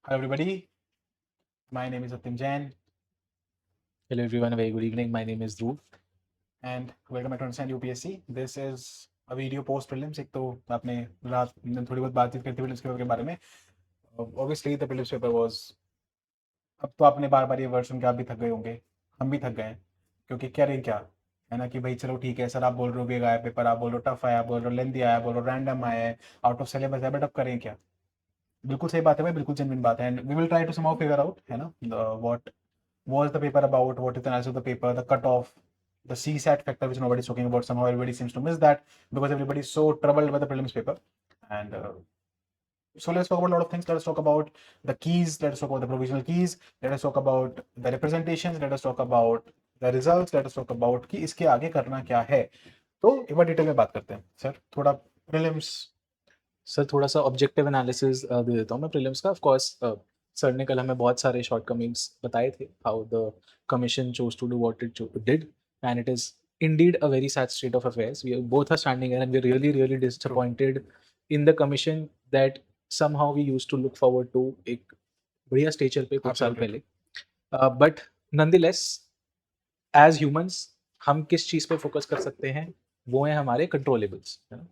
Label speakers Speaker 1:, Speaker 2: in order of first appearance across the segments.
Speaker 1: Hello everybody, my name is Satyam Jain
Speaker 2: Hello everyone, a very good evening. My name is Dhruv.
Speaker 1: and welcome back to Understand UPSC. This is a video post prelims. एक तो आपने रात में थोड़ी बहुत बातचीत करते prelims paper के बारे में. Obviously the prelims paper was, अब तो आपने बार बार ये वर्ड सुन के आप भी थक गए होंगे, हम भी थक गए हैं, क्योंकि करें क्या, है ना, कि भाई चलो ठीक है सर, आप बोल रहे हो बेग आया पेपर, आप बोल रहे हो टफ आया, आप बोल रहे हो लेंथी आया, बोल रहे हो रैंडम आया है, आउट ऑफ सिलेबस है, बट अब करें क्या. बिल्कुल सही बात है भाई, बिल्कुल जेन्युइन बात है, and we will try to somehow figure out, है ना, what was the paper about, what is the analysis of the paper, the cutoff, the CSAT factor, which nobody's talking about. Somehow everybody seems to miss that because everybody's so troubled by the prelims paper. And so let's talk about a lot of things. Let us talk about the keys. Let us talk about the provisional keys. Let us talk about the representations. Let us talk about the results. Let us talk about कि इसके आगे करना क्या है. तो एक बार detail में बात करते हैं सर, थोड़ा प्रीलिम्स.
Speaker 2: सर थोड़ा सा ऑब्जेक्टिव एनालिसिस दे देता हूँ मैं प्रीलिम्स का. ऑफ कोर्स सर ने कल हमें बहुत सारे शॉर्टकमिंग्स बताए थे, how the commission chose to do what it did, and it is indeed a very sad state of affairs. We both are standing here and we're really disappointed in the commission that somehow we used to look forward to एक बढ़िया stretcher पे कुछ साल
Speaker 1: Absolutely.
Speaker 2: पहले. But nonetheless as humans हम किस चीज़ पे focus कर सकते हैं, वो है हमारे कंट्रोलेबल्स, है ना.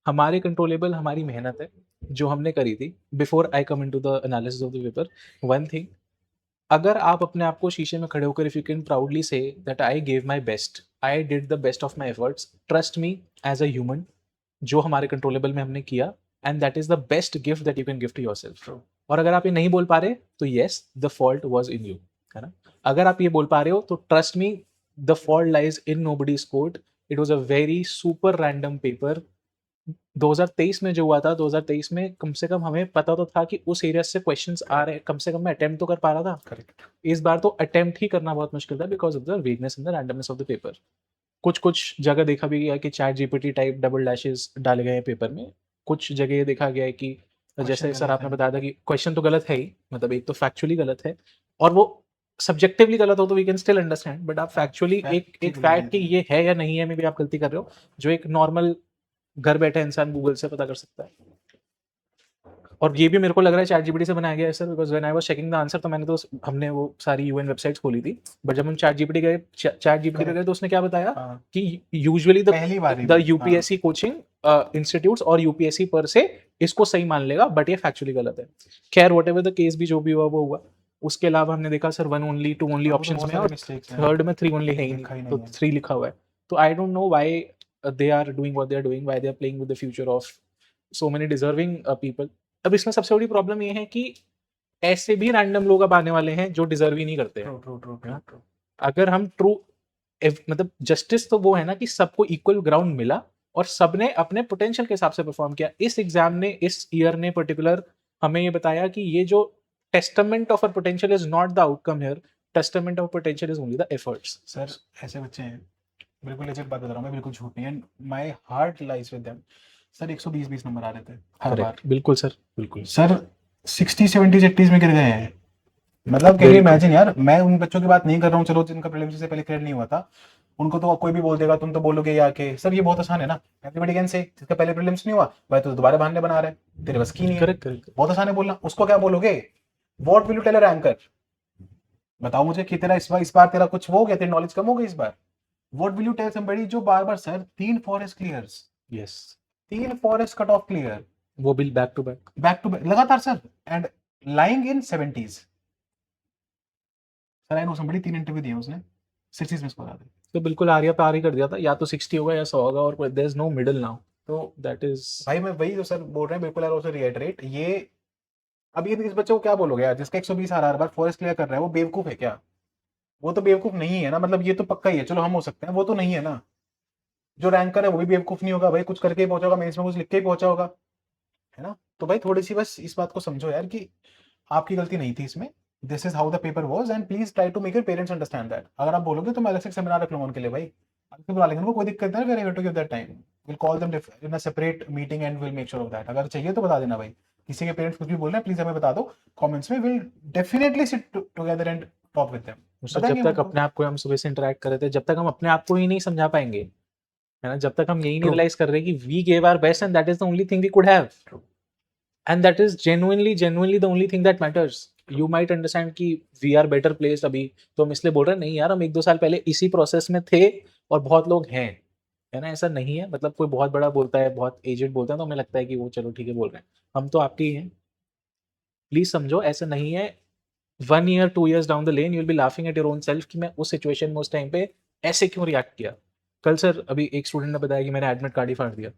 Speaker 2: हमारे कंट्रोलेबल हमारी मेहनत है जो हमने करी थी. Before I come into the analysis of the paper, one thing, अगर आप अपने आप को शीशे में खड़े होकर if you can proudly say that I gave my best, I did the best of my efforts, trust me as a human, जो हमारे कंट्रोलेबल में हमने किया, and that is the best gift that you can gift yourself. और अगर आप ये नहीं बोल पा रहे तो yes the fault was in you, है ना. अगर आप ये बोल पा रहे हो तो trust me, the fault lies in nobody's court. It was a very super random paper. 2023 में जो हुआ था, 2023 में कम से कम हमें पता तो था कि उस एरिया से क्वेश्चंस आ रहे हैं, कम से कम मैं अटेम्प्ट तो कर पा रहा था.
Speaker 1: करेक्ट.
Speaker 2: इस बार तो अटेम्प्ट ही करना बहुत मुश्किल था because of the vagueness and the randomness of the paper. कुछ कुछ जगह देखा भी गया कि chat GPT type double dashes डाले गए हैं पेपर में. कुछ जगह ये देखा गया है कि जैसे सर आपने बताया था कि क्वेश्चन तो गलत है ही, मतलब एक तो फैक्चुअली गलत है, और वो सब्जेक्टिवली गलत हो तो we can still understand, but आप फैक्चुअली एक फैक्ट कि ये है या नहीं है में भी आप गलती कर रहे हो, जो एक नॉर्मल घर बैठे इंसान गूगल से पता कर सकता है. और ये भी मेरे को लग रहा है चैट जीपीटी से बनाया गया है sir, because when I was checking the answer तो मैंने तो हमने वो सारी यूएन वेबसाइट्स खोली थी, बट जब हम चैट जीपीटी पे गए तो उसने क्या बताया कि यूजुअली
Speaker 1: पहली बार
Speaker 2: द यूपीएससी कोचिंग इंस्टीट्यूट्स और यूपीएससी पर से इसको सही मान लेगा, बट ये फैक्चुअली गलत है. खैर वट एवर द केस भी जो भी हुआ वो हुआ. उसके अलावा हमने देखा सर 1 ओनली 2 ओनली ऑप्शन में, और थर्ड में 3 ओनली है ही नहीं, तो 3 लिखा हुआ है. तो I don't know why they are doing what they are doing, why they are playing with the future of so many deserving people. अब इसमें सबसे बड़ी प्रॉब्लम ये है कि ऐसे भी रैंडम लोग अब आने वाले हैं जो डिजर्व ही नहीं करते हैं. अगर हम ट्रू मतलब जस्टिस तो वो है ना कि सबको इक्वल ग्राउंड मिला और सबने अपने पोटेंशियल के हिसाब से परफॉर्म किया. इस एग्जाम ने, इस ईयर ने पर्टिकुलर हमें ये बताया कि ये जो testament of our potential is not the outcome here, testament of potential is only the efforts.
Speaker 1: Sir ऐसे बच्चे हैं, बिल्कुल legit बात बता रहा हूँ मैं, बिल्कुल झूठ नहीं है, my heart lies with them. Sir 120 number आ रहे थे हर बार.
Speaker 2: बिल्कुल सर, बिल्कुल
Speaker 1: सर 60 70 80 में गिर गए हैं. मतलब कैन यू इमेजिन यार, मैं उन बच्चों की बात नहीं कर रहा हूँ, चलो जिनका प्रीलिम्स से पहले क्लियर नहीं हुआ था, उनको तो कोई भी बोल देगा, तुम तो बोलोगे या के सर ये बहुत आसान है ना, एवरीबॉडी कैन से, जिसका पहले प्रीलिम्स नहीं हुआ भाई तो दोबारा बहाने बना रहे हैं, तेरे बस की नहीं है.
Speaker 2: करेक्ट.
Speaker 1: बहुत आसान है बोलना. उसको क्या बोलोगे, what will you tell a ranker, बताओ मुझे कि तेरा इस बार तेरा कुछ हो गया, तेरी नॉलेज कम हो गई इस बार. What will you tell somebody जो बार बार sir 3 forest clears,
Speaker 2: yes,
Speaker 1: 3 forest cut off clear,
Speaker 2: वो बिल बैक टू
Speaker 1: बैक लगातार sir, and lying in 70s. Sir I know somebody 3 interview दिए उसने 60s में स्कोर आ गए.
Speaker 2: तो बिल्कुल आर्या पार ही कर दिया था, या तो 60 होगा या 100 होगा, और there is no middle now. तो दैट इज
Speaker 1: भाई मैं वही जो सर बोल रहे हैं, बिल्कुल यार रिएटरेट ये. अब ये इस बच्चे को क्या बोलोगे यार, जिसका 120 आ रहा है, हर बार फॉरेस्ट क्लियर कर रहा है, वो बेवकूफ है क्या? वो तो बेवकूफ नहीं है ना, मतलब ये तो पक्का ही है, चलो हम हो सकते हैं, वो तो नहीं है ना. जो रैंकर है वो भी बेवकूफ नहीं होगा भाई, कुछ करके ही पहुंचा होगा, मेंस में कुछ लिख के ही पहुंचा होगा, है ना. तो भाई थोड़ी सी बस इस बात को समझो यार कि आपकी गलती नहीं थी इसमें. This is how the paper was, and please try to make your parents understand that. अगर आप बोलोगे तो मैं अलग से सेमिनार रख लूंगा उनके लिए भाई, अलग से बुला लेंगे उनको, कोई दिक्कत नहीं है. Give that time, will call them in a separate meeting and will make sure of that. अगर चाहिए तो बता देना भाई, किसी के पेरेंट्स कुछ भी बोल रहे हैं प्लीज हमें बता दो कमेंट्स में, will definitely sit together and talk with them.
Speaker 2: जब तक अपने आप को हम सुबह से इंटरेक्ट कर रहे थे, जब तक हम अपने आप को ही नहीं समझा पाएंगे, है ना, जब तक हम यही नहीं रियलाइज कर रहे कि we gave our best and that is the only thing we could have. and that is genuinely the only thing that matters. You might understand कि we are better placed अभी, तो हम इसलिए बोल रहे हैं नहीं यार, हम 1-2 साल पहले इसी प्रोसेस में थे और बहुत लोग हैं, है ना? ऐसा नहीं है, मतलब कोई बहुत बड़ा बोलता है, बहुत एजेड बोलता है, तो हमें लगता है कि वो चलो ठीक है बोल रहे हैं, हम तो आपके ही हैं। प्लीज समझो ऐसा नहीं है। 1 year 2 years down the lane you will be laughing at your own self कि मैं उस सिचुएशन में उस टाइम पे ऐसे क्यों रिएक्ट किया। कल सर अभी एक स्टूडेंट ने बताया कि मैंने एडमिट कार्ड ही फाड़ दिया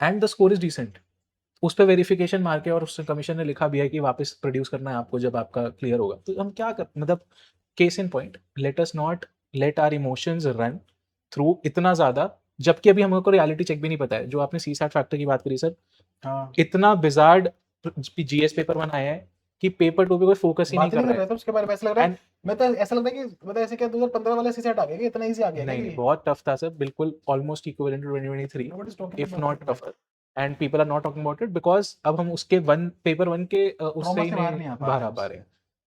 Speaker 2: and the score is decent. उस पे वेरिफिकेशन मार के और उस कमीशन ने लिखा भी है कि वापस प्रोड्यूस करना है आपको जब आपका क्लियर होगा। तो हम क्या कर, मतलब case in point, let us not let our emotions run through इतना ज़्यादा, जबकि अभी हमको रियलिटी चेक भी नहीं पता है। जो आपने सी सैट फैक्टर की बात करी सर,
Speaker 1: हाँ,
Speaker 2: इतना बिजार्ड जीएस पेपर 1 आया है कि पेपर 2 पे कोई फोकस ही नहीं
Speaker 1: बात ही
Speaker 2: कर
Speaker 1: नहीं कर
Speaker 2: रहा
Speaker 1: रहे
Speaker 2: है।
Speaker 1: थे उसके बारे में। ऐसा लग रहा है,
Speaker 2: एंड
Speaker 1: मैं तो ऐसा लगता है कि मतलब ऐसे क्या 2015 वाला सीसेट आ गया कि इतना इजी आ गया क्या
Speaker 2: नहीं,
Speaker 1: ये?
Speaker 2: बहुत टफ था सर, बिल्कुल almost equivalent to 2023
Speaker 1: Nobody is talking
Speaker 2: if
Speaker 1: about
Speaker 2: not
Speaker 1: it, but
Speaker 2: tougher, and people are not talking about it because अब हम उसके पेपर 1 के उससे
Speaker 1: ट्रॉमा
Speaker 2: ही
Speaker 1: से बाहर
Speaker 2: नहीं
Speaker 1: नहीं आ पा
Speaker 2: बाहर
Speaker 1: रहे
Speaker 2: आ
Speaker 1: हैं
Speaker 2: पा
Speaker 1: उससे।
Speaker 2: रहे हैं।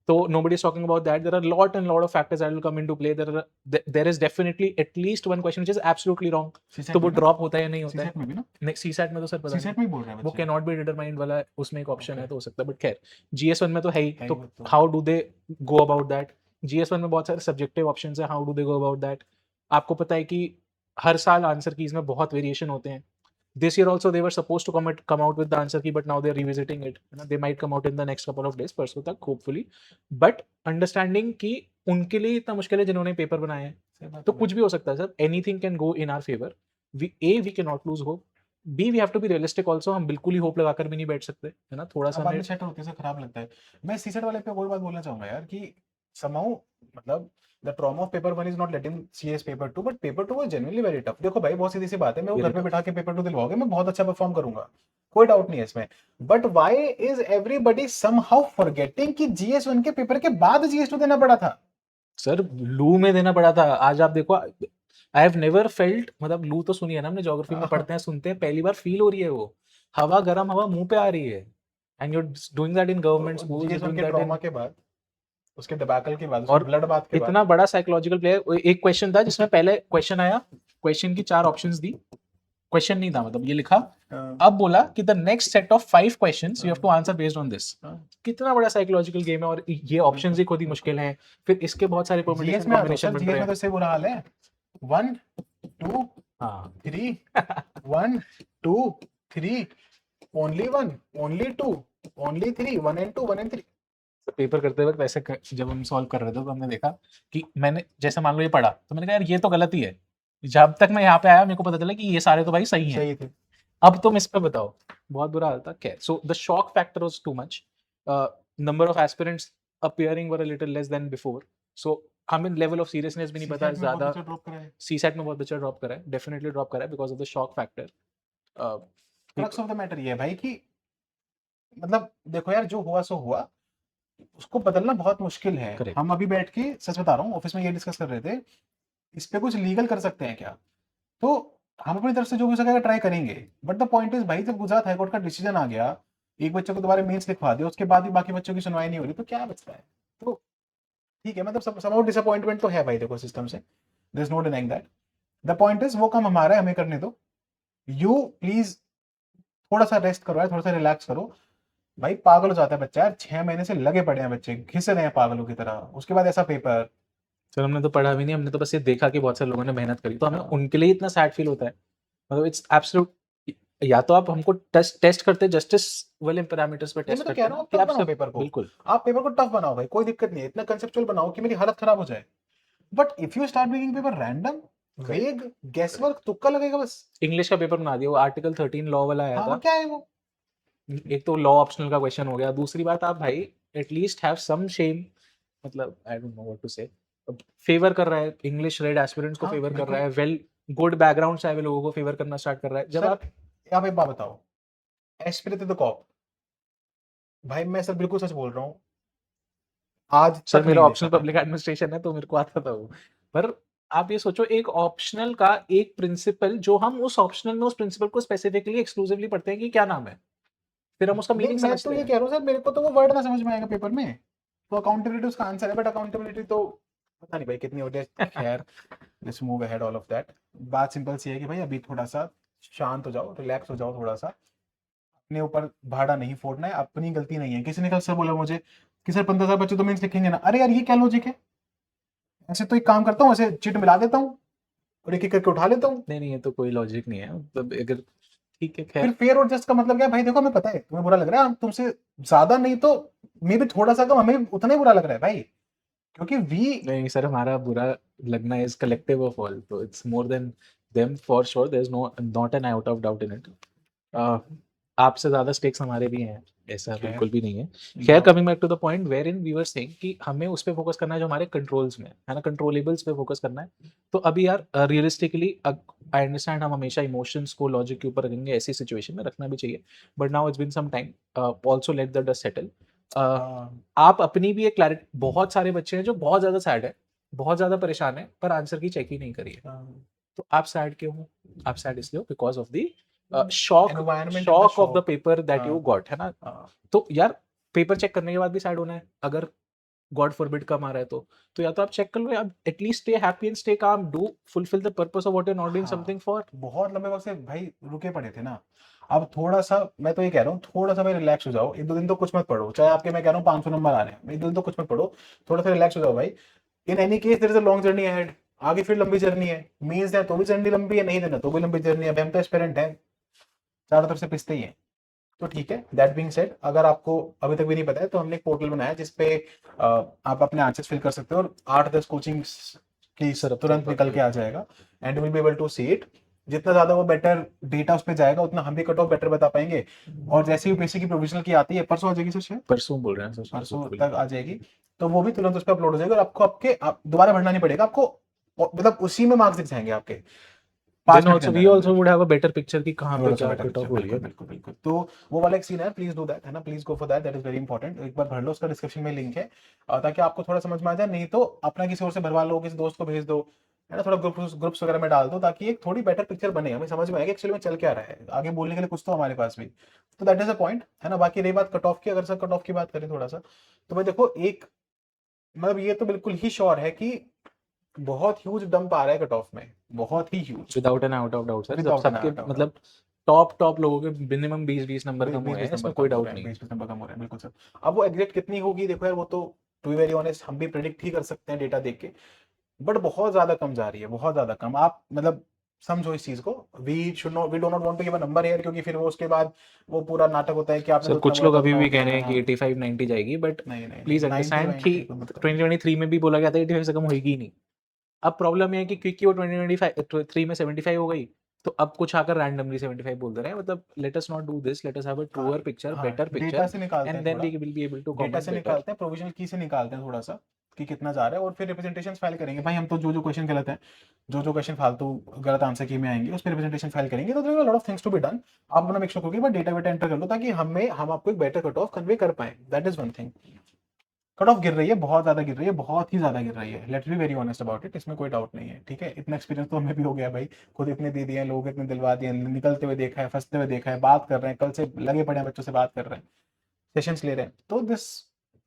Speaker 2: तो nobody is talking about that. There are lot and lot of factors that will come into play. There is definitely at least one question which is absolutely wrong.
Speaker 1: CSAT
Speaker 2: तो
Speaker 1: में
Speaker 2: वो
Speaker 1: ना,
Speaker 2: ड्रॉप होता है या नहीं होता है?
Speaker 1: सीसेट में भी ना,
Speaker 2: नेक्स्ट सीसैट में तो सर पता नहीं,
Speaker 1: सीसेट में ही बोल रहे हैं
Speaker 2: वो
Speaker 1: बच्चे।
Speaker 2: कैन नॉट बी डिटरमाइंड वाला उसमें एक ऑप्शन है
Speaker 1: ओके,
Speaker 2: तो हो सकता है, बट खैर जीएस 1 में तो है ही।
Speaker 1: है ही
Speaker 2: तो
Speaker 1: वो तो।
Speaker 2: How do they go about that? GS 1 में बहुत सारे सब्जेक्टिव ऑप्शंस है, how do they go about that? आपको पता है कि हर साल आंसर कीज में बहुत वेरिएशन होते हैं। This year also they were supposed to come out with the answer key, but now they're revisiting it. You know, they might come out in the next couple of days, परसों तक hopefully. But understanding कि उनके लिए इतना मुश्किल है जिन्होंने paper बनाए हैं,
Speaker 1: सही बात
Speaker 2: तो
Speaker 1: है
Speaker 2: कुछ
Speaker 1: भाई।
Speaker 2: भी हो सकता है sir. Anything can go in our favour. we cannot lose hope, b we have to be realistic also। हम बिल्कुल ही होप लगाकर भी नहीं बैठ सकते, है ना? थोड़ा सा
Speaker 1: अब बाद
Speaker 2: हमें
Speaker 1: में शटर होते से खराब लगता है। मैं सीसेट वाले पे और बात बोलना चाहूंगा यार कि somehow मतलब the trauma of paper 1 is not letting CS paper 2, but paper 2 was genuinely very tough. देखो भाई, बहुत सीधी सी बात है, मैं वो
Speaker 2: वेरी
Speaker 1: घर पे
Speaker 2: टफ।
Speaker 1: बिठा के पेपर 2 दिलवाओगे, मैं बहुत अच्छा परफॉर्म करूंगा, कोई डाउट नहीं है इसमें। But why is everybody somehow forgetting कि जीएस 1 के पेपर के बाद जीएस 2 देना पड़ा था।
Speaker 2: सर लू में देना पड़ा था। आज आप देखो, आई हैव नेवर फेल्ट, मतलब लू तो सुनी है ना हमने, ज्योग्राफी में पढ़ते हैं सुनते हैं, पहली बार फील हो रही है वो हवा, गर्म हवा मुंह पे आ रही है। And you doing that in government schools,
Speaker 1: GS 1
Speaker 2: doing
Speaker 1: के
Speaker 2: दैट
Speaker 1: ट्रॉमा
Speaker 2: इन,
Speaker 1: के बाद, उसके डिबैकल के बाद, उसके
Speaker 2: और
Speaker 1: ब्लड बाथ के बाद।
Speaker 2: इतना बड़ा साइकोलॉजिकल प्लेयर। एक क्वेश्चन था जिसमें पहले क्वेश्चन आया, क्वेश्चन की 4 ऑप्शंस दी, क्वेश्चन नहीं था, मतलब ये लिखा,
Speaker 1: हाँ,
Speaker 2: अब बोला कि the next set of 5 questions you have to
Speaker 1: हाँ,
Speaker 2: आंसर बेस्ड ऑन दिस।
Speaker 1: हाँ,
Speaker 2: कितना बड़ा साइकोलॉजिकल गेम है, और ये ऑप्शंस ही खुद ही मुश्किल हैं, फिर इसके बहुत सारे
Speaker 1: जीएस
Speaker 2: परम्यूटेशन
Speaker 1: में आ जाओ
Speaker 2: कॉम्बिनेशन
Speaker 1: सर,
Speaker 2: बन
Speaker 1: जीएस
Speaker 2: रहे
Speaker 1: में
Speaker 2: हैं।
Speaker 1: तो इससे बुरा हाल है। 1 2
Speaker 2: हाँ
Speaker 1: 3 1 2 3, only 1, only 2, only 3, 1 and 2, 1 and 3।
Speaker 2: Paper करते वक्त वैसे जब हम सॉल्व कर रहे थे तो हमने देखा कि मैंने जैसे मान लो ये पढ़ा तो मैंने कहा यार ये तो गलत ही है। जब तक मैं यहाँ पे आया मेरे को पता चला कि ये सारे तो भाई सही हैं।
Speaker 1: सही थे।
Speaker 2: अब तुम इस पे बताओ, बहुत बुरा हाल था। क्या so the shock factor was too much, number of aspirants appearing were a little less than before. So हमें लेवल ऑफ सीरियसनेस भी नहीं पता
Speaker 1: सीसेट में बहुत
Speaker 2: ज्यादा।
Speaker 1: बच्चा ड्रॉप करा है।
Speaker 2: सीसैट में बहुत बच्चा ड्रॉप करा है, डेफिनेटली ड्रॉप करा है because of the shock factor.
Speaker 1: Crux of the matter ये है भाई कि मतलब देखो यार, जो हुआ सो हुआ, उसको बदलना बहुत मुश्किल है।
Speaker 2: करेक्ट।
Speaker 1: हम अभी बैठ के सच बता रहा हूँ, ऑफिस में ये डिस्कस कर रहे थे, इस पे कुछ लीगल कर सकते हैं क्या? तो हम अपनी तरफ से जो भी हो सकेगा ट्राई करेंगे। बट द पॉइंट इज भाई, जब गुजरात हाईकोर्ट का डिसीजन आ गया, एक बच्चे को दोबारा मेंस लिखवा दिया, उसके बाद भी बाकी बच्चों की सुनवाई नहीं हो रही, तो क्या बचता है? तो ठीक है, मतलब समहाउ डिसअपॉइंटमेंट तो है भाई, देखो सिस्टम से, there is no denying that. The point is वो काम हमारा है, हमें करने दो। यू प्लीज थोड़ा सा रेस्ट करो यार, थोड़ा सा रिलैक्स करो। भाई पागल हो जाता है बच्चा यार, 6 महीने से लगे पड़े हैं बच्चे, घिस रहे हैं पागलों की तरह, उसके बाद ऐसा पेपर।
Speaker 2: सर हमने तो पढ़ा भी नहीं, हमने तो बस ये देखा कि बहुत सारे लोगों ने मेहनत करी, तो हमें उनके लिए इतना सैड फील होता है। मतलब इट्स एब्सोल्यूट, या तो आप हमको टेस्ट टेस्ट करते जस्टिस वाले पैरामीटर्स पे
Speaker 1: नहीं,
Speaker 2: टेस्ट
Speaker 1: मैं तो कह
Speaker 2: करते
Speaker 1: रहा
Speaker 2: हैं
Speaker 1: हूँ
Speaker 2: कि
Speaker 1: टफ
Speaker 2: आप
Speaker 1: बनाओ
Speaker 2: सब
Speaker 1: पेपर को।
Speaker 2: बिल्कुल।
Speaker 1: आप पेपर को टफ बनाओ भाई, कोई दिक्कत नहीं है, इतना कंसेप्चुअल बनाओ कि मेरी हालत खराब हो जाए। But if you start making paper random, वेग, गेस वर्क, तुक्का लगेगा बस।
Speaker 2: इंग्लिश का पेपर बना दिया, वो आर्टिकल 13 लॉ वाला आया
Speaker 1: हाँ, वो
Speaker 2: था।
Speaker 1: क्या है वो?
Speaker 2: एक तो लॉ ऑप्शनल का क्वेश्चन हो गया, दूसरी बात आप भाई एटलीस्ट हैव सम शेम, मतलब I don't know what to say. Favour कर रहा है इंग्लिश रेड एस्पिरेंट्स को,
Speaker 1: हाँ
Speaker 2: फेवर कर रहा
Speaker 1: बिल्कुल।
Speaker 2: है, वेल गुड बैकग्राउंड से आए हुए लोगों को फेवर करना स्टार्ट कर रहा है। जब
Speaker 1: सर,
Speaker 2: आप
Speaker 1: आप एक बात बताओ, एस्पिरेट द कॉप, भाई मैं सर बिल्कुल सच बोल रहा हूँ, आज
Speaker 2: सर
Speaker 1: तक
Speaker 2: मेरा
Speaker 1: नहीं देखा
Speaker 2: ऑप्शनल
Speaker 1: मैंने।
Speaker 2: पब्लिक एडमिनिस्ट्रेशन है तो मेरे को आता था वो। पर आप ये सोचो, एक ऑप्शनल का एक प्रिंसिपल जो हम उस ऑप्शनल में उस प्रिंसिपल को स्पेसिफिकली एक्सक्लूसिवली पढ़ते हैं कि क्या नाम है, फिर हम उसका
Speaker 1: नहीं,
Speaker 2: मीनिंग
Speaker 1: मैं तो
Speaker 2: समझते
Speaker 1: ये
Speaker 2: हैं।
Speaker 1: कह रहा हूँ सर, मेरे को तो वो वर्ड ना समझ में आएगा पेपर में। तो अकाउंटेबिलिटी उसका आंसर है, बट अकाउंटेबिलिटी तो पता नहीं भाई कितनी होती है। खैर, let's move ahead all of that. बात सिंपल सी है कि भाई अभी थोड़ा सा शांत हो जाओ, रिलैक्स हो जाओ थोड़ा सा। अपने ऊपर भाड़ा नहीं फोड़ना है, अपनी गलती नहीं है। किसी ने कल सर बोला मुझे कि सर 15,000 बच्चे तो मीन्स लिखेंगे ना। अरे यार ये क्या लॉजिक है? ऐसे तो एक काम करता हूँ, ऐसे चिट मिला देता हूँ और एक एक करके उठा लेता हूँ।
Speaker 2: नहीं, नहीं, ये तो कोई लॉजिक नहीं है, मतलब अगर ठीक है,
Speaker 1: फिर
Speaker 2: खैर।
Speaker 1: फेयर और जस्ट का मतलब क्या है भाई? देखो हमें पता है तुम्हें बुरा लग रहा है, हम तुमसे ज्यादा नहीं तो मे भी थोड़ा सा कम, हमें भी उतना ही बुरा लग रहा है भाई, क्योंकि वी
Speaker 2: नहीं सर, हमारा बुरा लगना इज कलेक्टिव ऑफ ऑल, तो it's more than them for sure, there is not an out of doubt in it. आपसे ज़्यादा स्टेक्स हमारे भी हैं, ऐसा
Speaker 1: खैर
Speaker 2: बिल्कुल भी नहीं है। खैर, coming back to the point wherein we were saying कि हमें उस पे फोकस करना है जो हमारे कंट्रोल्स में है ना, कंट्रोलेबल्स पे फोकस करना है। तो अभी यार रियलिस्टिकली आई अंडरस्टैंड हम हमेशा इमोशंस को लॉजिक के ऊपर रखेंगे, ऐसी सिचुएशन में रखना भी चाहिए, but now it's been some time, also let the dust settle. आप अपनी भी एक क्लैरिटी, बहुत सारे बच्चे हैं जो बहुत ज़्यादा सैड है, बहुत ज़्यादा परेशान है, पर आंसर की चेक ही नहीं करी है। तो आप सैड क्यों हो? आप सैड इसलिए हो because of the shock
Speaker 1: environment
Speaker 2: shock of the paper that you
Speaker 1: हाँ
Speaker 2: गॉट, है ना? तो यार पेपर चेक करने के बाद भी सैड होना है, अगर गॉड फॉरबिड कम आ रहा है तो या तो आप चेक कर लो, या at least stay happy and stay calm, do fulfil the purpose of what you are not doing something for.
Speaker 1: बहुत लंबे वक्त से भाई रुके पड़े थे ना। अब थोड़ा सा मैं तो ये कह रहा हूँ, थोड़ा सा भाई रिलैक्स हो जाओ, एक दो दिन तो कुछ मत पढ़ो, चाहे आपके मैं कह रहा हूँ 500 नंबर आ रहे हैं, एक दो दिन तो कुछ मत पढ़ो, थोड़ा सा रिलैक्स हो जाओ भाई। In any case there is a long journey ahead, आगे फिर लंबी जर्नी है, मींस है तो भी जर्नी लंबी है, नहीं देना तो भी लंबी जर्नी है। अब हम तो एस्पिरेंट हैं, चारों तरफ से पिसते ही हैं। तो ठीक है, दैट बीइंग सेड, अगर आपको अभी तक भी नहीं पता है तो हमने एक पोर्टल बनाया है जिसपे आप अपने आंसर्स फिल कर सकते हो, और 8-10 कोचिंग्स की
Speaker 2: सर अब
Speaker 1: तुरंत निकल के आ जाएगा, and will be able to see it. जितना ज्यादा वो बेटर डेटा उस पर जाएगा, उतना हम भी कट ऑफ बेटर बता पाएंगे। और जैसे ही यूपीएससी की प्रोविजनल की आती है, परसों आ जाएगी सर शायद,
Speaker 2: परसों बोल रहे हैं सर,
Speaker 1: परसों
Speaker 2: hopefully।
Speaker 1: तक आ जाएगी, तो वो भी तुरंत उस पर अपलोड हो जाएगा, और आपको आप दोबारा भरना नहीं पड़ेगा आपको, मतलब उसी में मार्क्स दिख जाएंगे आपके
Speaker 2: देन
Speaker 1: 5 मिनट के
Speaker 2: ऑल्सो वी
Speaker 1: अंदर
Speaker 2: ऑल्सो
Speaker 1: अंदर।
Speaker 2: Would have a better picture कि कहाँ पे
Speaker 1: थोड़ा-सा
Speaker 2: क्या
Speaker 1: बेटर
Speaker 2: कट ऑफ
Speaker 1: पिक्चर,
Speaker 2: हो रही
Speaker 1: बिल्कुल,
Speaker 2: है।
Speaker 1: बिल्कुल, बिल्कुल। तो वो वाला एक सीन है, प्लीज़ डू दैट, है ना? Please go for that is very important. एक बार भर लो, उसका डिस्क्रिप्शन में लिंक है, ताकि आपको थोड़ा समझ में आ जाए, नहीं तो अपना किसी और से भरवा लो, किसी दोस्त को भेज दो, है ना? थोड़ा ग्रुप्स वगैरह में डाल दो, ताकि एक थोड़ी बेटर पिक्चर बने, हमें समझ में आए कि एक्चुअली में चल क्या रहा है, आगे बोलने के लिए कुछ तो हमारे पास भी। तो दैट इज़ अ पॉइंट, है ना? बाकी रही बात कट ऑफ की, अगर सर कट ऑफ की बात करें थोड़ा-सा, तो भाई देखो, एक मतलब ये तो बिल्कुल ही श्योर है कि बहुत ह्यूज डंप आ रहा है कट ऑफ में, बहुत ही huge,
Speaker 2: without an out of doubt sir, जब
Speaker 1: विदाउट एन
Speaker 2: सबके
Speaker 1: आउट ऑफ
Speaker 2: मतलब टॉप लोगों के मिनिमम 20-20 नंबर कम हुए हैं,
Speaker 1: 20-20 नंबर
Speaker 2: इसमें
Speaker 1: कम
Speaker 2: कोई
Speaker 1: हो
Speaker 2: डाउट
Speaker 1: रहे हैं,
Speaker 2: नहीं है।
Speaker 1: 20-20 नंबर कम हो रहे हैं, बिल्कुल सर। अब वो एग्जैक्ट कितनी होगी देखो यार, वो तो टू बी वेरी ऑनेस्ट हम भी प्रेडिक्ट ही कर सकते हैं डेटा देख के, बट बहुत ज्यादा कम जा रही है, बहुत ज्यादा कम। आप मतलब समझो इस चीज को, we do not want to give a number here, क्योंकि फिर वो उसके बाद वो पूरा नाटक होता है कि आपने
Speaker 2: सर
Speaker 1: तो इतना
Speaker 2: कुछ
Speaker 1: बोला
Speaker 2: लोग
Speaker 1: था
Speaker 2: अभी
Speaker 1: उतना हो
Speaker 2: भी कह
Speaker 1: गया।
Speaker 2: रहे हैं कि
Speaker 1: हाँ,
Speaker 2: 85-90 जाएगी, बट
Speaker 1: नहीं नहीं नहीं,
Speaker 2: प्लीज
Speaker 1: 90
Speaker 2: अंडरस्टैंड कि
Speaker 1: 90 को मत करो।
Speaker 2: 2023 में भी बोला गया था 85 से कम होगी ही नहीं। अब प्रॉब्लम ये है कि क्योंकि वो 2025 में 75 हो गई, तो अब कुछ आकर रैंडमली 75 बोल दे रहे हैं। मतलब let us not do this, let us have a
Speaker 1: हाँ
Speaker 2: ट्रूअर पिक्चर,
Speaker 1: हाँ,
Speaker 2: बेटर
Speaker 1: डेटा
Speaker 2: पिक्चर,
Speaker 1: से निकालते
Speaker 2: एंड
Speaker 1: हैं
Speaker 2: देन
Speaker 1: थोड़ा,
Speaker 2: we will be able to
Speaker 1: data
Speaker 2: comment
Speaker 1: से
Speaker 2: बेटर।
Speaker 1: निकालते हैं, प्रोविजनल की से निकालते हैं थोड़ा सा कि कितना जा रहा है, और फिर रिप्रेजेंटेशन फाइल करेंगे भाई। हम तो जो जो क्वेश्चन गलत है, जो जो क्वेश्चन फालतू गलत आंसर की में आएंगे, उस पर रिप्रेजेंटेशन फाइल करेंगे। तो there are lot of things to be done. आप अपना मेक श्योर करो कि बस डेटा वेटा एंटर कर लो, ताकि हम आपको एक बेटर कट ऑफ कन्वे कर पाए। That is one thing. Cut off गिर रही है, बहुत ज्यादा गिर रही है, बहुत ही ज्यादा गिर रही है, let's be very honest about it, इसमें कोई डाउट नहीं है, ठीक है? इतना एक्सपीरियंस तो हमें भी हो गया भाई, खुद इतने दे दिए हैं, लोग इतने दिलवा दिए हैं, निकलते हुए देखा है, फंसते हुए देखा है, बात कर रहे हैं, कल से लगे पड़े हैं बच्चों से बात कर रहे हैं, सेशंस ले रहे हैं, तो this